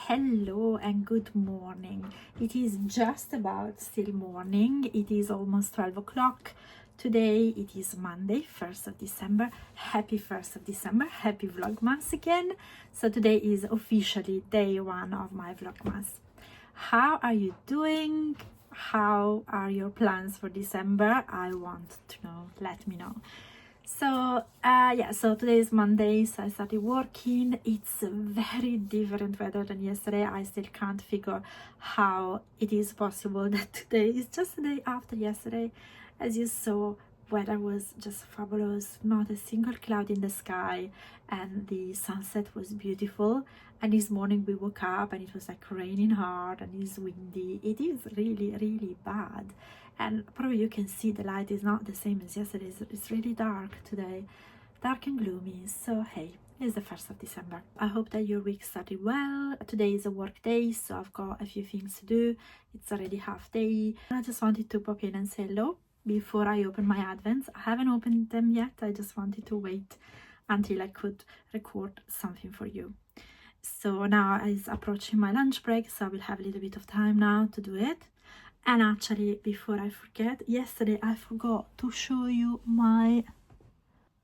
Hello and good morning. It is just about still morning. It is almost 12 o'clock. Today it is Monday, 1st of December. Happy 1st of December. Happy Vlogmas again. So today is officially day one of my Vlogmas. How are you doing? How are your plans for December? I want to know. Let me know. So so today is Monday, so I started working. It's a very different weather than yesterday. I still can't figure how it is possible that today is just the day after yesterday. As you saw, weather was just fabulous, not a single cloud in the sky, and the sunset was beautiful. And this morning we woke up and it was like raining hard and it's windy. It is really bad, and probably you can see the light is not the same as yesterday. It's really dark today, dark and gloomy. So hey, it's the 1st of December. I hope that your week started well. Today is a work day, so I've got a few things to do. It's already half day. I just wanted to pop in and say hello before I open my advents. I haven't opened them yet. I just wanted to wait until I could record something for you. So now is approaching my lunch break, so I will have a little bit of time now to do it. And actually, before I forget, yesterday I forgot to show you my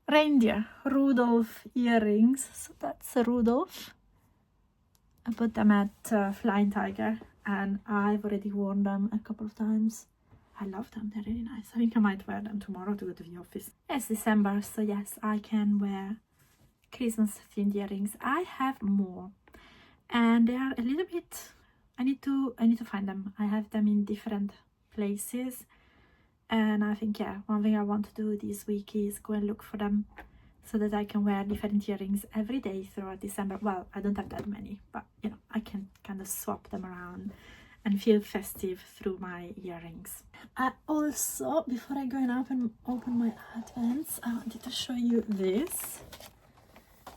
reindeer Rudolph earrings. So that's a Rudolph. I put them at Flying Tiger and I've already worn them a couple of times. I love them, they're really nice. I think I might wear them tomorrow to go to the office. It's December, so yes, I can wear Christmas themed earrings. I have more and they are a little bit, I need to find them. I have them in different places, and I think, yeah, one thing I want to do this week is go and look for them so that I can wear different earrings every day throughout December. Well, I don't have that many, but you know, I can kind of swap them around and feel festive through my earrings. Also, before I go and open my advents, I wanted to show you this.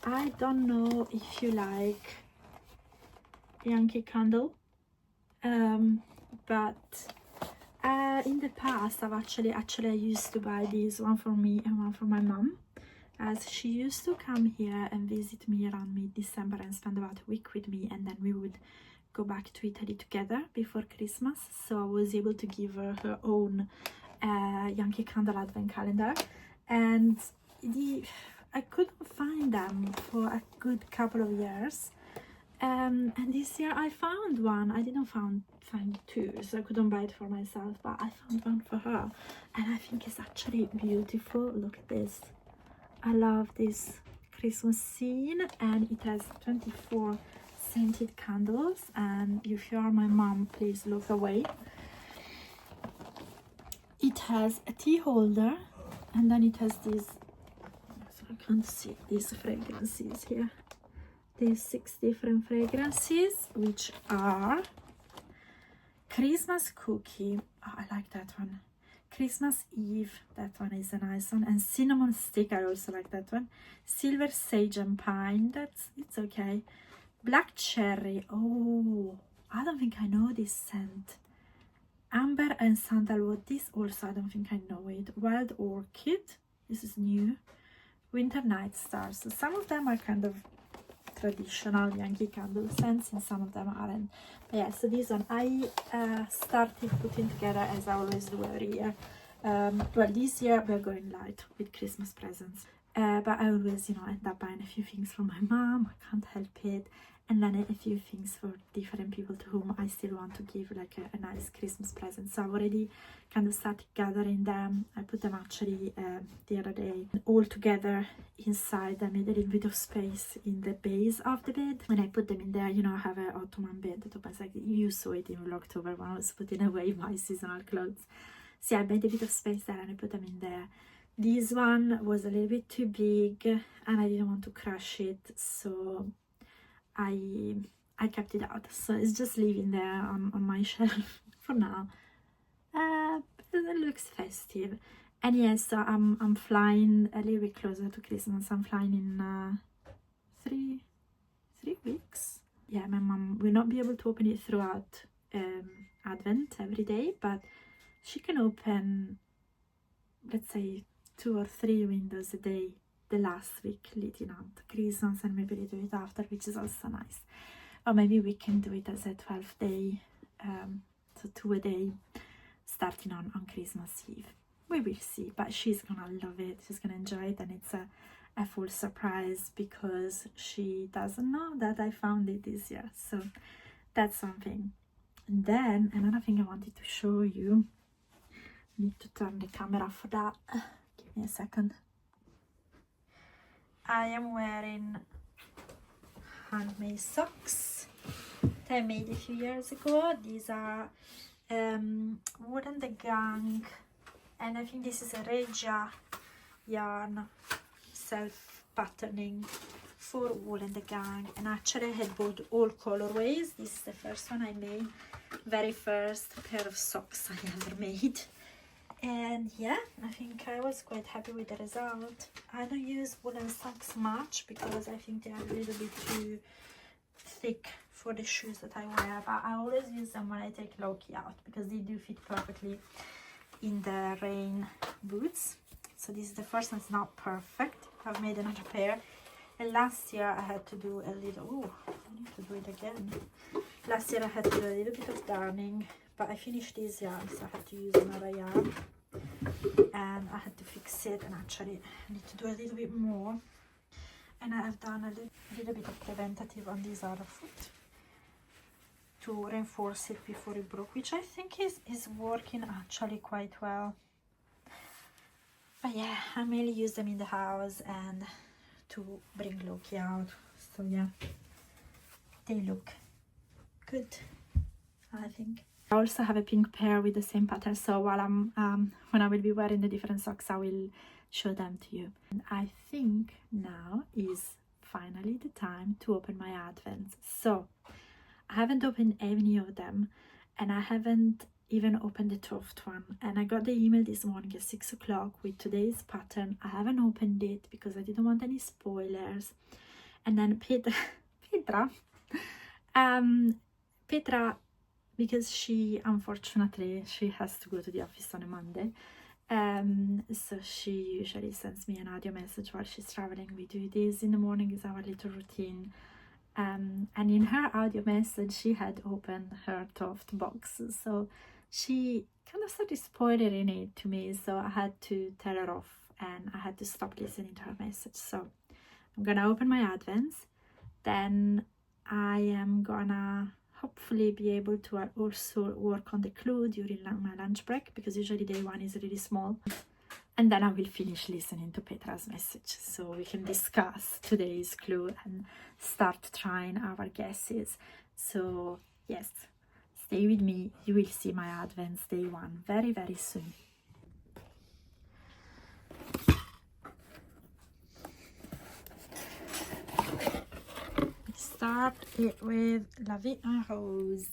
I don't know if you like Yankee Candle, but in the past I've actually I used to buy these, one for me and one for my mom, as she used to come here and visit me around mid-December and spend about a week with me, and then we would go back to Italy together before Christmas. So I was able to give her her own Yankee Candle advent calendar, and I couldn't find them for a good couple of years, and this year I found one. I didn't find two, so I couldn't buy it for myself, but I found one for her, and I think it's actually beautiful. Look at this. I love this Christmas scene, and it has 24 scented candles, and if you are my mom, please look away. It has a tea holder, and then it has these, so I can't see these fragrances here. These 6 different fragrances, which are Christmas Cookie, oh, I like that one. Christmas Eve, that one is a nice one. And Cinnamon Stick, I also like that one. Silver Sage and Pine, it's okay. Black Cherry, oh, I don't think I know this scent. Amber and Sandalwood, this also I don't think I know it. Wild Orchid, this is new. Winter Night Stars, so some of them are kind of traditional Yankee Candle scents and some of them aren't. But yeah, so this one I started putting together, as I always do every year. Well, this year we're going light with Christmas presents, but I always, you know, end up buying a few things for my mom. I can't help it, and then a few things for different people to whom I still want to give like a nice Christmas present. So I've already kind of started gathering them. I put them actually the other day all together inside. I made a little bit of space in the base of the bed. When I put them in there, you know, I have an Ottoman bed that opens, like you saw it in October when I was putting away my seasonal clothes. So yeah, I made a bit of space there and I put them in there. This one was a little bit too big and I didn't want to crush it, so I kept it out. So it's just living there on my shelf for now. It looks festive. And yes, so I'm flying a little bit closer to Christmas. I'm flying in 3 weeks. Yeah, my mom will not be able to open it throughout Advent every day, but she can open, let's say, 2 or 3 windows a day the last week leading up to Christmas, and maybe a little bit after, which is also nice. or maybe we can do it as a 12-day, so 2 a day, starting on Christmas Eve. We will see, but she's gonna love it, she's gonna enjoy it, and it's a full surprise because she doesn't know that I found it this year, so that's something. And then another thing I wanted to show you, need to turn the camera for that, give me a second. I am wearing handmade socks that I made a few years ago. These are woolen the gang, and I think this is a Regia yarn self-patterning for woolen the gang, and actually I had bought all colorways. This is the first one I made, very first pair of socks I ever made. And yeah, I think I was quite happy with the result. I don't use woolen socks much because I think they are a little bit too thick for the shoes that I wear, but I always use them when I take Loki out because they do fit perfectly in the rain boots. So this is the first one. It's not perfect. I've made another pair, and last year I had to do a little, I need to do it again. Last year I had to do a little bit of darning, but I finished this yarn, so I had to use another yarn, and I had to fix it, and actually I need to do a little bit more. And I have done a little bit of preventative on this other foot to reinforce it before it broke, which I think is working actually quite well. But yeah, I mainly use them in the house and to bring Loki out. So yeah, they look good, I think. I also have a pink pair with the same pattern, so while I'm when I will be wearing the different socks, I will show them to you. And I think now is finally the time to open my advents. So I haven't opened any of them, and I haven't even opened the Toft one, and I got the email this morning at 6 o'clock with today's pattern. I haven't opened it because I didn't want any spoilers. And then Petra, because she unfortunately she has to go to the office on a Monday, so she usually sends me an audio message while she's traveling. We do this in the morning, is our little routine. And in her audio message she had opened her Toft box, so she kind of started spoiling it to me, so I had to tell her off and I had to stop listening to her message. So I'm gonna open my advents, then I am gonna hopefully be able to also work on the clue during my lunch break, because usually day one is really small, and then I will finish listening to Petra's message so we can discuss today's clue and start trying our guesses. So yes, stay with me, you will see my advents day one very, very soon. Start it with La Vie en Rose.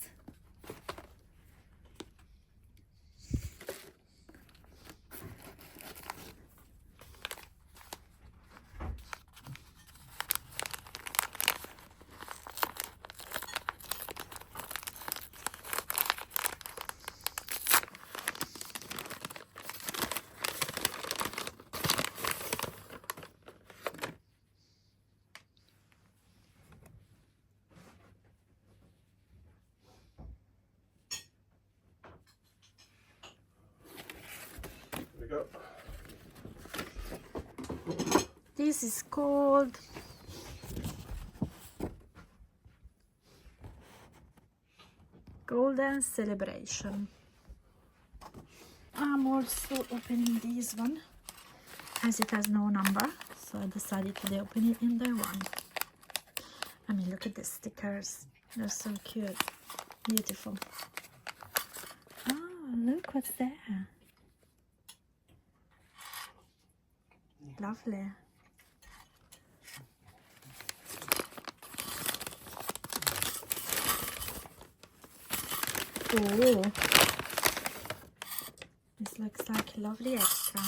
This is called Golden Celebration. I'm also opening this one as it has no number, so I decided to open it in day one. I mean, look at the stickers, they're so cute, beautiful. Oh, look what's there. Lovely. Oh, this looks like a lovely extra.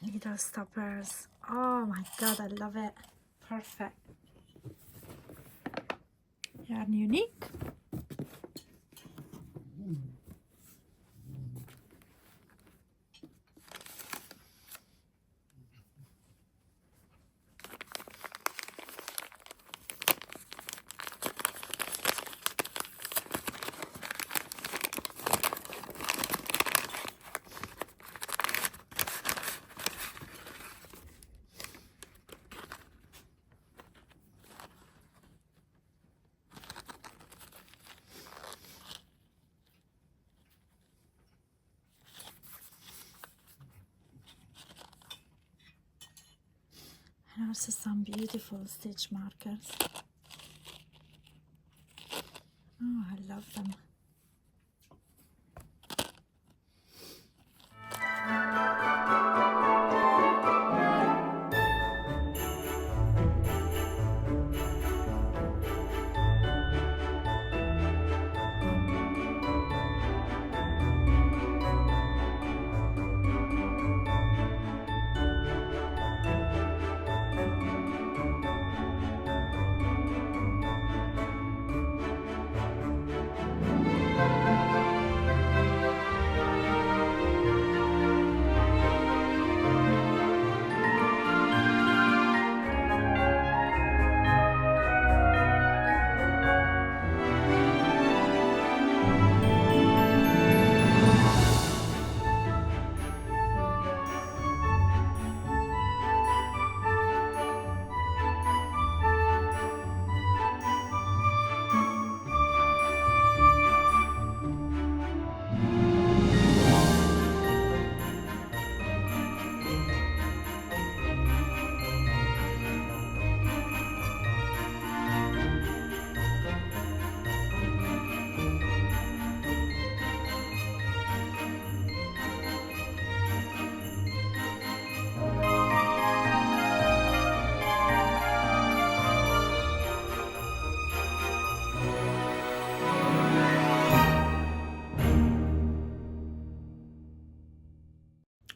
Needle stoppers. Oh my god, I love it. Perfect. Yarn unique. And also some beautiful stitch markers. Oh, I love them.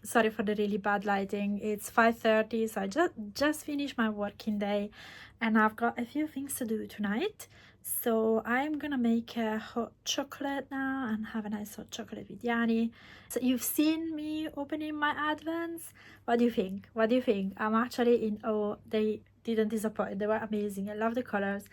Sorry for the really bad lighting. It's 5:30, so I just finished my working day, and I've got a few things to do tonight. So I'm gonna make a hot chocolate now and have a nice hot chocolate with Yanni. So you've seen me opening my advents. What do you think? What do you think? I'm actually in awe. They didn't disappoint. They were amazing. I love the colors.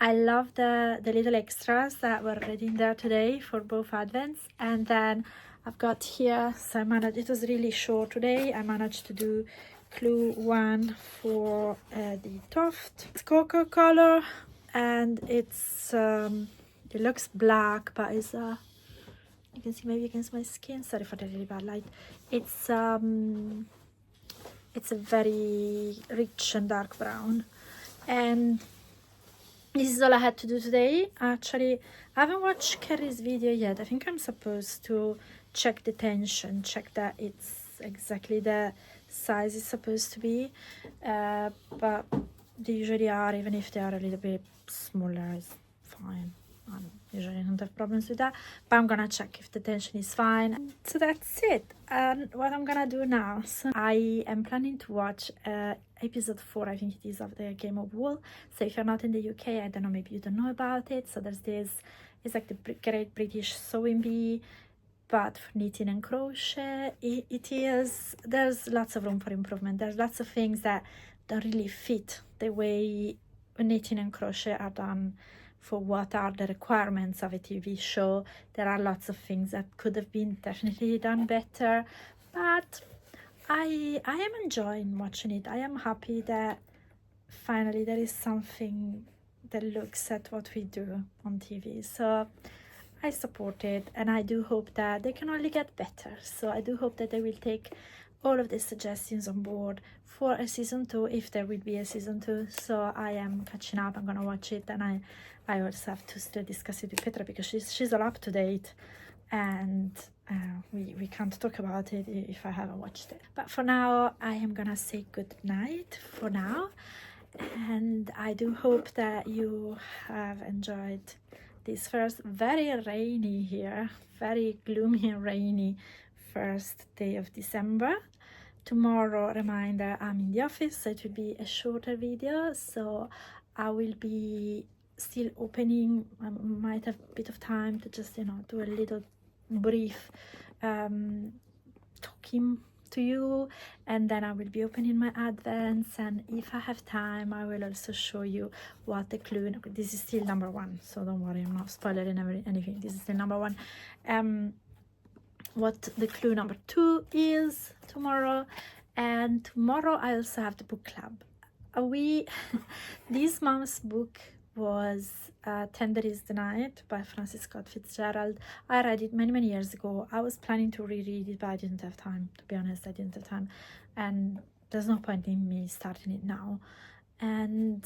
I love the little extras that were already in there today for both advents. And then I've got here, so I managed, it was really short today. I managed to do clue 1 for the Toft. It's cocoa color, and it's it looks black, but it's you can see, maybe against my skin. Sorry for the really bad light. It's a very rich and dark brown, and this is all I had to do today. Actually, I haven't watched Kerry's video yet. I think I'm supposed to check the tension, check that it's exactly the size it's supposed to be, but they usually are. Even if they are a little bit smaller, it's fine. I usually don't have problems with that, but I'm gonna check if the tension is fine. So that's it. And what I'm gonna do now, so I am planning to watch episode 4, I think it is, of the Game of Wool. So if you're not in the UK, I don't know, maybe you don't know about it. So there's this, it's like the Great British Sewing Bee, but for knitting and crochet. It is, there's lots of room for improvement. There's lots of things that don't really fit the way knitting and crochet are done for what are the requirements of a TV show. There are lots of things that could have been definitely done better, but I am enjoying watching it. I am happy that finally there is something that looks at what we do on TV. So I support it, and I do hope that they can only get better. So I do hope that they will take all of the suggestions on board for a season 2, if there will be a season 2. So I am catching up. I'm gonna watch it, and I also have to still discuss it with Petra, because she's all up to date, and we can't talk about it if I haven't watched it. But for now, I am gonna say good night for now, and I do hope that you have enjoyed this first very rainy here, very gloomy and rainy first day of December Tomorrow, reminder, I'm in the office, so it will be a shorter video, so I will be still opening. I might have a bit of time to just, you know, do a little brief talking to you, and then I will be opening my advents, and if I have time I will also show you what the clue. This is still number one, so don't worry, I'm not spoiling anything. This is the number one. What the clue number two is tomorrow. And tomorrow I also have the book club. This month's book was Tender is the Night by Francis Scott Fitzgerald. I read it many years ago. I was planning to reread it, but I didn't have time, to be honest. I didn't have time, and there's no point in me starting it now. And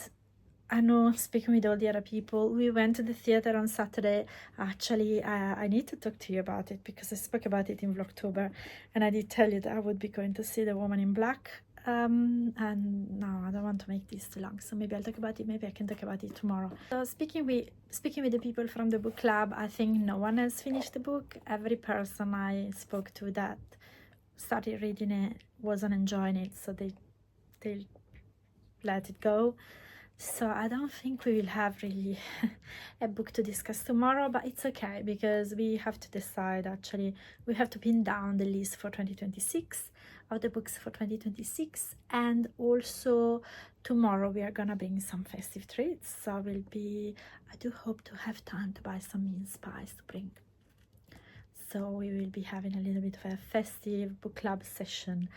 I know, speaking with all the other people, we went to the theater on Saturday. Actually, I need to talk to you about it because I spoke about it in Vlogtober, and I did tell you that I would be going to see The Woman in Black. And no, I don't want to make this too long, so maybe I'll talk about it. Maybe I can talk about it tomorrow. So speaking with the people from the book club, I think no one has finished the book. Every person I spoke to that started reading it wasn't enjoying it, so they let it go. So I don't think we will have really a book to discuss tomorrow, but it's okay because we have to decide. Actually, we have to pin down the list for 2026 of the books for 2026, and also tomorrow we are gonna bring some festive treats. So I do hope to have time to buy some mince pies to bring. So we will be having a little bit of a festive book club session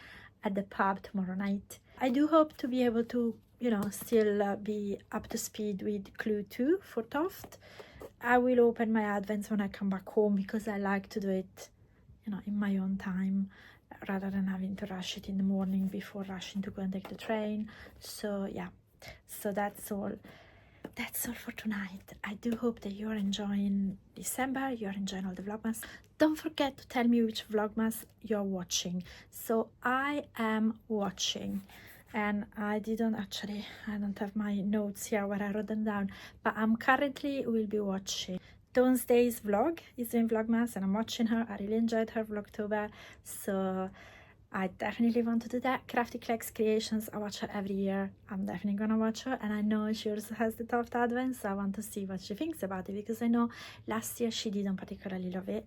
at the pub tomorrow night. I do hope to be able to, you know, still be up to speed with clue 2 for Toft. I will open my advents when I come back home because I like to do it, you know, in my own time rather than having to rush it in the morning before rushing to go and take the train. So yeah, so that's all for tonight. I do hope that you're enjoying December, you're enjoying all the Vlogmas. Don't forget to tell me which Vlogmas you're watching. So I am watching, and I don't have my notes here where I wrote them down, but I'm currently will be watching Dawn's Day's vlog. It's in Vlogmas, and I'm watching her. I really enjoyed her Vlogtober, so I definitely want to do that. Crafty Creations, I watch her every year. I'm definitely gonna watch her, and I know she also has the Toft Advent, so I want to see what she thinks about it, because I know last year she didn't particularly love it.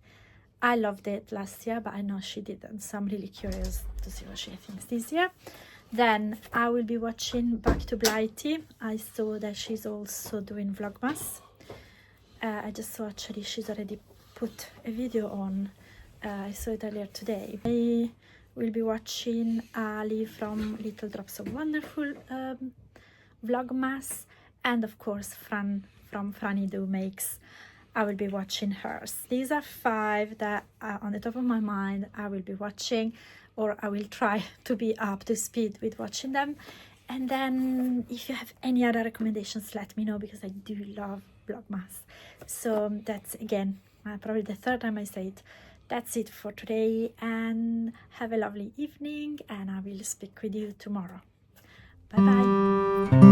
I loved it last year, but I know she didn't, so I'm really curious to see what she thinks this year. Then I will be watching Back to Blighty. I saw that she's also doing Vlogmas. I just saw actually she's already put a video on. I saw it earlier today. I will be watching Ali from Little Drops of Wonderful Vlogmas, and of course Fran from Franny Do Makes. I will be watching hers. These are 5 that are on the top of my mind. I will be watching, or I will try to be up to speed with watching them. And then if you have any other recommendations, let me know, because I do love Vlogmas. So that's, again, probably the 3rd time I say it. That's it for today, and have a lovely evening, and I will speak with you tomorrow. Bye bye.